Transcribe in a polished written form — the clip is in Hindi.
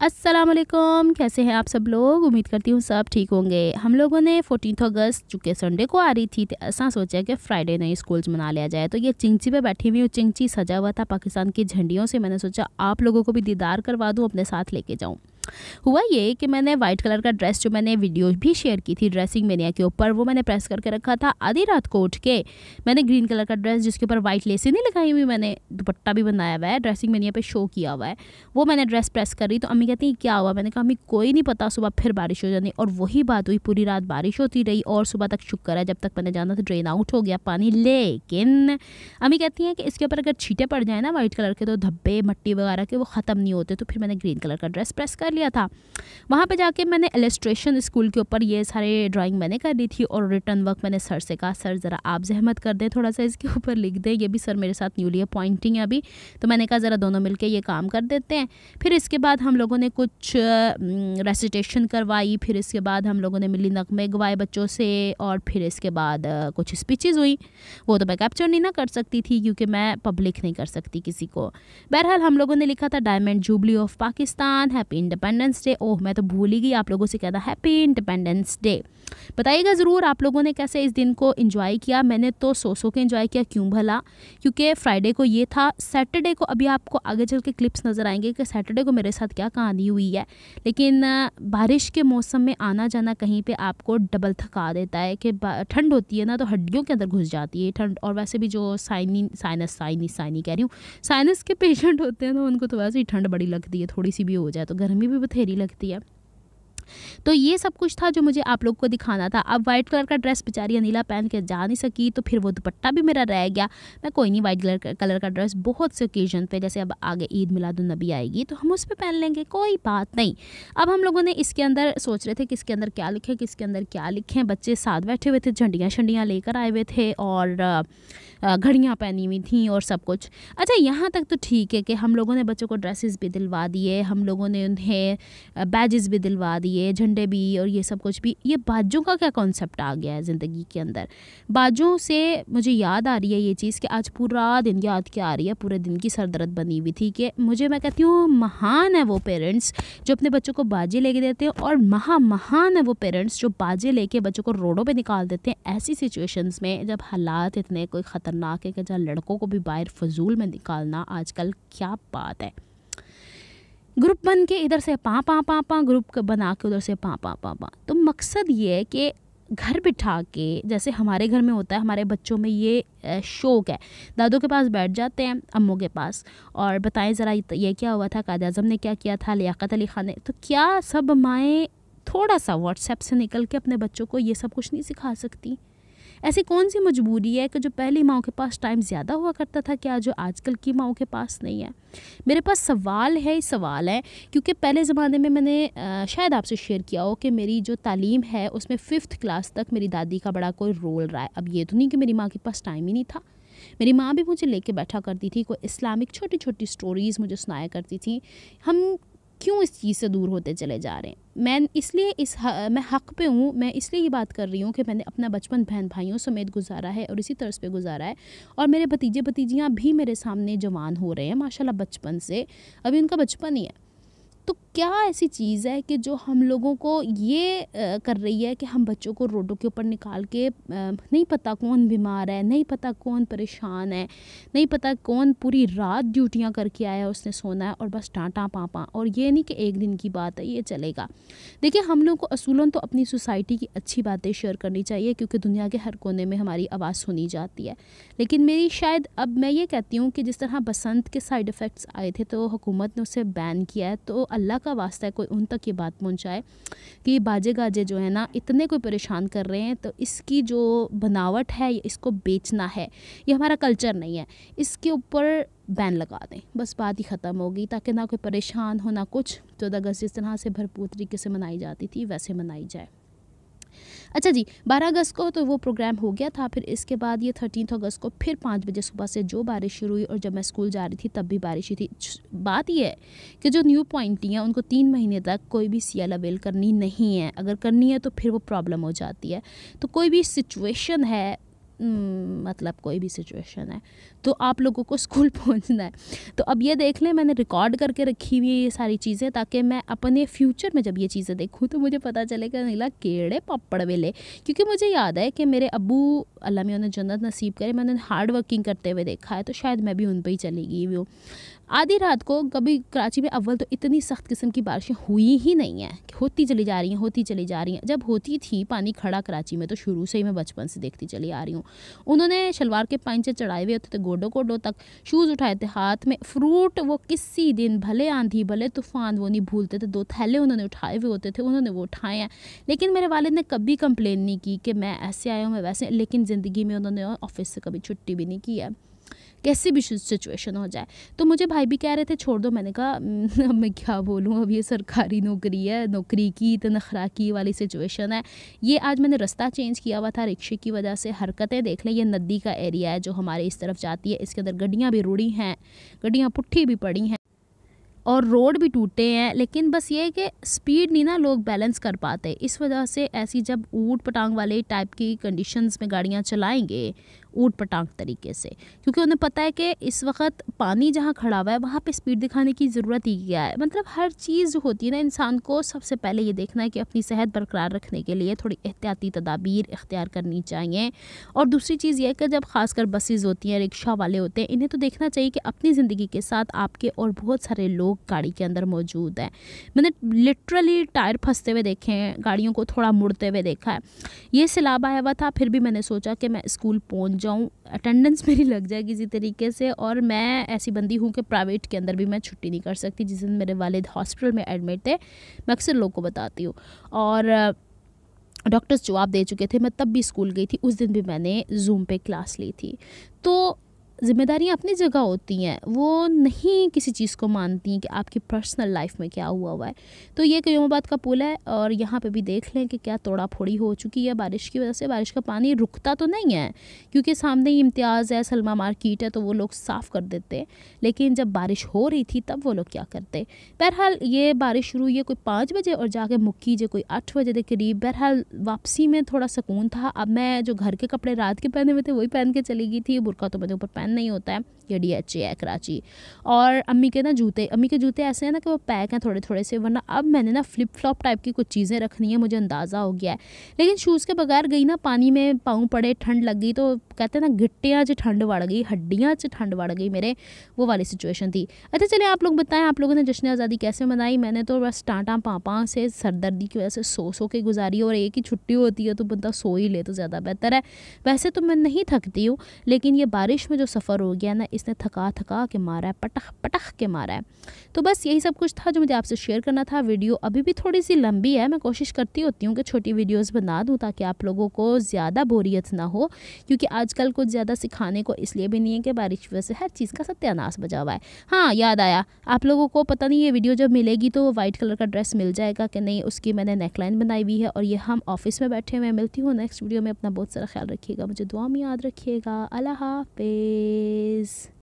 अस्सलाम वालेकुम, कैसे हैं आप सब लोग। उम्मीद करती हूँ सब ठीक होंगे। हम लोगों ने 14 अगस्त चूँकि संडे को आ रही थी तो असा सोचा कि फ्राइडे नहीं स्कूल्स मना लिया जाए। तो ये चिंची पे बैठी हुई हूँ, चिंची सजा हुआ था पाकिस्तान की झंडियों से। मैंने सोचा आप लोगों को भी दीदार करवा दूँ, अपने साथ लेके जाऊँ। हुआ ये कि मैंने वाइट कलर का ड्रेस, जो मैंने वीडियो भी शेयर की थी ड्रेसिंग मेनिया के ऊपर, वो मैंने प्रेस करके रखा था। आधी रात को उठ के मैंने ग्रीन कलर का ड्रेस, जिसके ऊपर वाइट लेसें नहीं लगाई हुई, मैंने दुपट्टा भी बनाया हुआ है, ड्रेसिंग मेनिया पे शो किया हुआ है, वो मैंने ड्रेस प्रेस कर रही। तो अम्मी कहती क्या हुआ? मैंने कहा अम्मी कोई नहीं पता, सुबह फिर बारिश हो जानी। और वही बात हुई, पूरी रात बारिश होती रही और सुबह तक शुक्र है जब तक मैंने जाना था ड्रेन आउट हो गया पानी। लेकिन अम्मी कहती हैं कि इसके ऊपर अगर छींटे पड़ जाए ना वाइट कलर के, तो धब्बे मट्टी वगैरह के वो ख़त्म नहीं होते। तो फिर मैंने ग्रीन कलर का ड्रेस प्रेस कर लिया था। वहाँ पे जाके मैंने इलस्ट्रेशन स्कूल के ऊपर ये सारे ड्राइंग मैंने कर ली थी। और रिटर्न वर्क मैंने सर से कहा, सर ज़रा आप जहमत कर दें, थोड़ा सा इसके ऊपर लिख दें। ये भी सर मेरे साथ न्यूली अपॉइंटिंग है अभी, तो मैंने कहा ज़रा दोनों मिलके ये काम कर देते हैं। फिर इसके बाद हम लोगों ने कुछ रेसिटेशन करवाई। फिर इसके बाद हम लोगों ने मिली नगमे गवाए बच्चों से। और फिर इसके बाद कुछ स्पीचेज़ हुई। वो तो मैं कैप्चर नहीं ना कर सकती थी क्योंकि मैं पब्लिक नहीं कर सकती किसी को। बहरहाल हम लोगों ने लिखा था diamond jubilee of Pakistan, happy independence day. ओह मैं तो भूल ही गई आप लोगों से कहना हैप्पी इंडिपेंडेंस डे। बताइएगा ज़रूर आप लोगों ने कैसे इस दिन को एंजॉय किया। मैंने तो सो के एंजॉय किया, क्यों भला, क्योंकि फ्राइडे को ये था। सैटरडे को अभी आपको आगे चल के क्लिप्स नज़र आएंगे कि सैटरडे को मेरे साथ क्या कहानी हुई है। लेकिन बारिश के मौसम में आना जाना कहीं पे आपको डबल थका देता है कि ठंड होती है ना तो हड्डियों के अंदर घुस जाती है ठंड। और वैसे भी जो साइनी कह रही हूँ, साइनस के पेशेंट होते हैं ना, उनको तो वैसे ही ठंड बड़ी लगती है, थोड़ी सी भी हो जाए तो गर्मी भी बथेरी लगती है। तो ये सब कुछ था जो मुझे आप लोग को दिखाना था। अब वाइट कलर का ड्रेस बेचारी अनिला पहन के जा नहीं सकी, तो फिर वो दुपट्टा भी मेरा रह गया। मैं कोई नहीं, वाइट कलर का ड्रेस बहुत से ओकेजन पे, जैसे अब आगे ईद मिलादुन्नबी आएगी तो हम उस पर पहन लेंगे, कोई बात नहीं। अब हम लोगों ने इसके अंदर सोच रहे थे कि इसके अंदर क्या लिखें, किसके अंदर क्या लिखें। बच्चे साथ बैठे हुए थे, झंडियाँ शंडियाँ लेकर आए हुए थे और घड़ियाँ पहनी हुई थी और सब कुछ। अच्छा यहाँ तक तो ठीक है कि हम लोगों ने बच्चों को ड्रेसेस भी दिलवा दिए, हम लोगों ने उन्हें बैजेस भी दिलवा दिए, झंडे भी और ये सब कुछ भी। ये बाजों का क्या कॉन्सेप्ट आ गया है ज़िंदगी के अंदर। बाजों से मुझे याद आ रही है ये चीज़ कि आज पूरा दिन याद क्या आ रही है, पूरे दिन की सरदर्द बनी हुई थी कि मैं कहती हूँ महान है वो पेरेंट्स जो अपने बच्चों को बाजे लेके देते हैं, और महान है वो पेरेंट्स जो बाजे लेके बच्चों को रोडों पे निकाल देते हैं ऐसी सिचुएशंस में जब हालात इतने कोई ख़तरनाक है कि जहाँ लड़कों को भी बाहर फजूल में निकालना आजकल क्या बात है। ग्रुप बन के इधर से पा ग्रुप बना के उधर से पा। तो मकसद ये है कि घर बिठा के, जैसे हमारे घर में होता है, हमारे बच्चों में ये शौक़ है, दादों के पास बैठ जाते हैं, अम्मों के पास, और बताएं ज़रा ये क्या हुआ था, कायद आज़म ने क्या किया था, लियाकत अली ख़ान ने। तो क्या सब माएँ थोड़ा सा व्हाट्सएप से निकल के अपने बच्चों को ये सब कुछ नहीं सिखा सकती? ऐसी कौन सी मजबूरी है कि जो पहली माओं के पास टाइम ज़्यादा हुआ करता था, क्या जो आजकल की माओं के पास नहीं है? मेरे पास सवाल है क्योंकि पहले ज़माने में मैंने शायद आपसे शेयर किया हो कि मेरी जो तालीम है उसमें 5th क्लास तक मेरी दादी का बड़ा कोई रोल रहा है। अब ये तो नहीं कि मेरी माँ के पास टाइम ही नहीं था, मेरी माँ भी मुझे लेके बैठा करती थी, कोई इस्लामिक छोटी छोटी स्टोरीज़ मुझे सुनाया करती थी। हम क्यों इस चीज़ से दूर होते चले जा रहे हैं? मैं इसलिए मैं हक़ पे हूँ, मैं इसलिए ये बात कर रही हूँ कि मैंने अपना बचपन बहन भाइयों समेत गुजारा है और इसी तर्ज पे गुजारा है। और मेरे भतीजे भतीजियाँ भी मेरे सामने जवान हो रहे हैं माशाल्लाह बचपन से, अभी उनका बचपन ही है। तो क्या ऐसी चीज़ है कि जो हम लोगों को ये कर रही है कि हम बच्चों को रोडों के ऊपर निकाल के, नहीं पता कौन बीमार है, नहीं पता कौन परेशान है, नहीं पता कौन पूरी रात ड्यूटियां करके आया, उसने सोना है और बस टाँटा पापा। और ये नहीं कि एक दिन की बात है, ये चलेगा। देखिए हम लोग को असूलन तो अपनी सोसाइटी की अच्छी बातें शेयर करनी चाहिए क्योंकि दुनिया के हर कोने में हमारी आवाज़ सुनी जाती है। लेकिन मेरी शायद, अब मैं ये कहती हूँ कि जिस तरह बसंत के साइड इफ़ेक्ट्स आए थे तो हुकूमत ने उसे बैन किया है, तो अल्लाह का वास्ता है कोई उन तक ये बात पहुंचाए कि बाजे गाजे जो है ना इतने कोई परेशान कर रहे हैं, तो इसकी जो बनावट है, इसको बेचना है, ये हमारा कल्चर नहीं है, इसके ऊपर बैन लगा दें, बस बात ही ख़त्म होगी, ताकि ना कोई परेशान हो ना कुछ। 14 अगस्त जिस तरह से भरपूर तरीके से मनाई जाती थी वैसे मनाई जाए। अच्छा जी, 12 अगस्त को तो वो प्रोग्राम हो गया था। फिर इसके बाद ये 13 अगस्त को फिर 5 बजे सुबह से जो बारिश शुरू हुई, और जब मैं स्कूल जा रही थी तब भी बारिश ही थी। बात ये है कि जो न्यू पॉइंटी हैं उनको 3 महीने तक कोई भी सीएल अवेल करनी नहीं है। अगर करनी है तो फिर वो प्रॉब्लम हो जाती है। तो कोई भी सिचुएशन है, मतलब कोई भी सिचुएशन है तो आप लोगों को स्कूल पहुंचना है। तो अब ये देख लें, मैंने रिकॉर्ड करके रखी हुई है ये सारी चीज़ें, ताकि मैं अपने फ्यूचर में जब ये चीज़ें देखूँ तो मुझे पता चले कि नीला केड़े पपड़ वेले। क्योंकि मुझे याद है कि मेरे अब्बू, अल्लाह में उन्हें जन्नत नसीब करे, मैंने हार्ड वर्किंग करते हुए देखा है, तो शायद मैं भी उन पर ही चली गई हूँ। आधी रात को कभी कराची में अव्वल तो इतनी सख्त किस्म की बारिशें हुई ही नहीं हैं, होती चली जा रही हैं, होती चली जा रही हैं। जब होती थी पानी खड़ा कराची में तो शुरू से ही मैं बचपन से देखती चली आ रही हूँ। उन्होंने शलवार के पांचे चढ़ाए हुए होते थे गोडों गोडों तक, शूज़ उठाए थे हाथ में, फ्रूट वो किसी दिन भले आंधी भले तूफान वो नहीं भूलते थे, 2 थैले उन्होंने उठाए हुए होते थे, उन्होंने वो उठाए हैं। लेकिन मेरे वालिद ने कभी कंप्लेन नहीं की कि मैं ऐसे आया हूँ मैं वैसे, लेकिन ज़िंदगी में उन्होंने ऑफिस से कभी छुट्टी भी नहीं की है, कैसी भी सिचुएशन हो जाए। तो मुझे भाई भी कह रहे थे छोड़ दो, मैंने कहा अब मैं क्या बोलूँ, अब ये सरकारी नौकरी है, नौकरी की तनख्वाह की वाली सिचुएशन है। ये आज मैंने रास्ता चेंज किया हुआ था रिक्शे की वजह से, हरकतें देख लें, ये नदी का एरिया है जो हमारे इस तरफ जाती है, इसके अंदर गड्डियाँ भी रुड़ी हैं, गड्डियाँ पुट्ठी भी पड़ी हैं और रोड भी टूटे हैं। लेकिन बस ये है कि स्पीड नहीं ना लोग बैलेंस कर पाते, इस वजह से ऐसी जब ऊट पटांग वाले टाइप की कंडीशंस में गाड़ियाँ चलाएंगे ऊट पटांग तरीके से, क्योंकि उन्हें पता है कि इस वक्त पानी जहाँ खड़ा हुआ है वहाँ पे स्पीड दिखाने की ज़रूरत ही क्या है। मतलब हर चीज़ जो होती है ना, इंसान को सबसे पहले ये देखना है कि अपनी सेहत बरकरार रखने के लिए थोड़ी एहतियाती तदाबीर इख्तियार करनी चाहिए। और दूसरी चीज़ ये है कि जब खासकर बसेज़ होती हैं, रिक्शा वाले होते हैं, इन्हें तो देखना चाहिए कि अपनी ज़िंदगी के साथ आपके और बहुत सारे लोग गाड़ी के अंदर मौजूद हैं। मैंने लिटरली टायर फंसते हुए देखे हैं, गाड़ियों को थोड़ा मुड़ते हुए देखा है। ये सैलाब आया हुआ था, फिर भी मैंने सोचा कि मैं स्कूल पहुंच जाऊं, अटेंडेंस मेरी लग जाए किसी तरीके से। और मैं ऐसी बंदी हूं कि प्राइवेट के अंदर भी मैं छुट्टी नहीं कर सकती। जिस दिन मेरे वालिद हॉस्पिटल में एडमिट थे, मैं अक्सर लोगों को बताती हूँ, और डॉक्टर्स जवाब दे चुके थे, मैं तब भी स्कूल गई थी, उस दिन भी मैंने जूम पे क्लास ली थी। तो ज़िम्मेदारियाँ अपनी जगह होती हैं, वो नहीं किसी चीज़ को मानती कि आपकी पर्सनल लाइफ में क्या हुआ है। तो ये क़यामत का पुल है, और यहाँ पे भी देख लें कि क्या तोड़ा फोड़ी हो चुकी है बारिश की वजह से। बारिश का पानी रुकता तो नहीं है, क्योंकि सामने ही इम्तियाज़ है, सलमा मार्केट है, तो वो लोग साफ़ कर देते। लेकिन जब बारिश हो रही थी तब वो लोग क्या करते। बहरहाल ये बारिश शुरू हुई है कोई 5 बजे और जाके मुक्की जो कोई 8 बजे के करीब। बहरहाल वापसी में थोड़ा सुकून था। अब मैं जो घर के कपड़े रात के पहने हुए थे वही पहन के चली गई थी, बुरका तो मेरे ऊपर पहन नहीं होता है, ये DHA है कराची। और अम्मी के ना जूते, अम्मी के जूते ऐसे हैं ना कि वो पैक हैं थोड़े थोड़े से, वरना अब मैंने ना फ्लिप फ्लॉप टाइप की कुछ चीज़ें रखनी है, मुझे अंदाज़ा हो गया है। लेकिन शूज़ के बगैर गई ना, पानी में पाँव पड़े, ठंड लग गई, तो कहते हैं ना गिट्टियाँ च ठंड बढ़ गई, हड्डियाँ च ठंड बढ़ गई मेरे, वो वाली सिचुएशन थी। अच्छा चलिए आप लोग बताएं, आप लोगों ने जश्न आज़ादी कैसे मनाई। मैंने तो बस टाँटा पाँपा से सरदर्दी की वजह से सो के गुजारी, और एक ही छुट्टी होती है तो बंदा सो ही ले तो ज़्यादा बेहतर है। वैसे तो मैं नहीं थकती हूँ, लेकिन ये बारिश में जो सफ़र हो गया ना, इसने थका के मारा है, पटख के मारा है। तो बस यही सब कुछ था जो मुझे आपसे शेयर करना था। वीडियो अभी भी थोड़ी सी लंबी है, मैं कोशिश करती होती हूँ कि छोटी वीडियोस बना दूँ ताकि आप लोगों को ज़्यादा बोरियत ना हो, क्योंकि आजकल कुछ ज़्यादा सिखाने को इसलिए भी नहीं है कि बारिश की वजह से हर चीज़ का सत्यानाश बजा हुआ है। हाँ याद आया, आप लोगों को पता नहीं ये वीडियो जब मिलेगी तो वाइट कलर का ड्रेस मिल जाएगा कि नहीं, उसकी मैंने नेकलाइन बनाई हुई है, और ये हम ऑफिस में बैठे हुए। मिलती हूँ नेक्स्ट वीडियो में, अपना बहुत सारा ख्याल रखिएगा, मुझे दुआ में याद रखिएगा। अल्लाह हाफिज़।